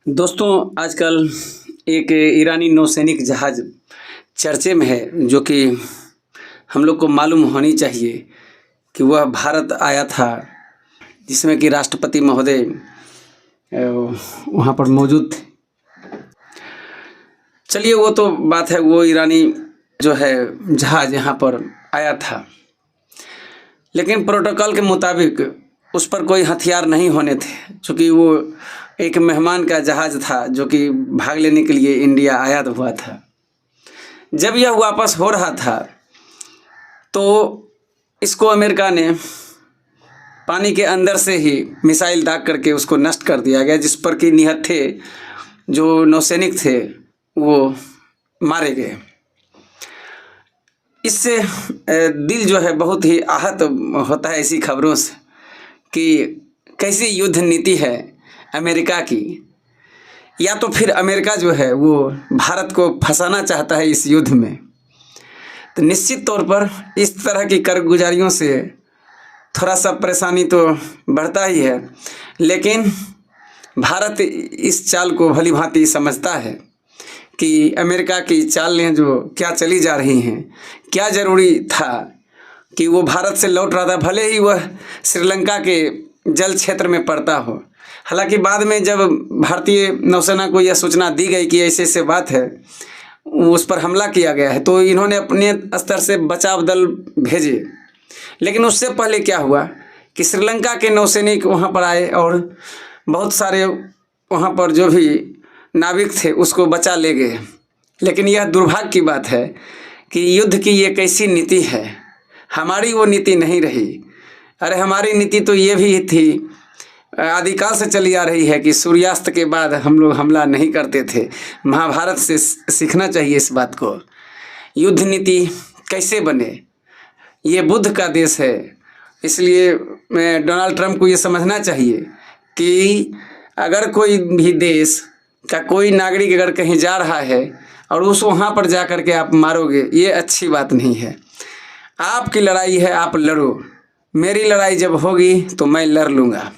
दोस्तों, आजकल एक ईरानी नौसैनिक जहाज़ चर्चे में है, जो कि हम लोग को मालूम होनी चाहिए कि वह भारत आया था, जिसमें कि राष्ट्रपति महोदय वहाँ पर मौजूद थे। चलिए, वो तो बात है, वो ईरानी जो है जहाज़ यहाँ पर आया था, लेकिन प्रोटोकॉल के मुताबिक उस पर कोई हथियार नहीं होने थे, चूँकि वो एक मेहमान का जहाज़ था जो कि भाग लेने के लिए इंडिया आया हुआ था। जब यह वापस हो रहा था तो इसको अमेरिका ने पानी के अंदर से ही मिसाइल दाग करके उसको नष्ट कर दिया गया, जिस पर कि निहत्थे जो नौसैनिक थे वो मारे गए। इससे दिल जो है बहुत ही आहत होता है ऐसी खबरों से कि कैसी युद्ध नीति है अमेरिका की, या तो फिर अमेरिका जो है वो भारत को फंसाना चाहता है इस युद्ध में। तो निश्चित तौर पर इस तरह की कारगुजारियों से थोड़ा सा परेशानी तो बढ़ता ही है, लेकिन भारत इस चाल को भली भांति समझता है कि अमेरिका की चालें जो क्या चली जा रही हैं, क्या ज़रूरी था कि वो भारत से लौट रहा था, भले ही वह श्रीलंका के जल क्षेत्र में पड़ता हो। हालांकि बाद में जब भारतीय नौसेना को यह सूचना दी गई कि ऐसे ऐसे बात है, उस पर हमला किया गया है, तो इन्होंने अपने स्तर से बचाव दल भेजे। लेकिन उससे पहले क्या हुआ कि श्रीलंका के नौसैनिक वहाँ पर आए और बहुत सारे वहाँ पर जो भी नाविक थे उसको बचा ले गए। लेकिन यह दुर्भाग्य की बात है कि युद्ध की ये कैसी नीति है, हमारी वो नीति नहीं रही। अरे हमारी नीति तो ये भी थी, आदिकाल से चली आ रही है कि सूर्यास्त के बाद हम लोग हमला नहीं करते थे। महाभारत से सीखना चाहिए इस बात को। युद्ध नीति कैसे बने, ये बुद्ध का देश है, इसलिए डोनाल्ड ट्रंप को ये समझना चाहिए कि अगर कोई भी देश का कोई नागरिक अगर कहीं जा रहा है और उस वहाँ पर जा कर के आप मारोगे, ये अच्छी बात नहीं है। आपकी लड़ाई है, आप लड़ो, मेरी लड़ाई जब होगी तो मैं लड़ लूँगा।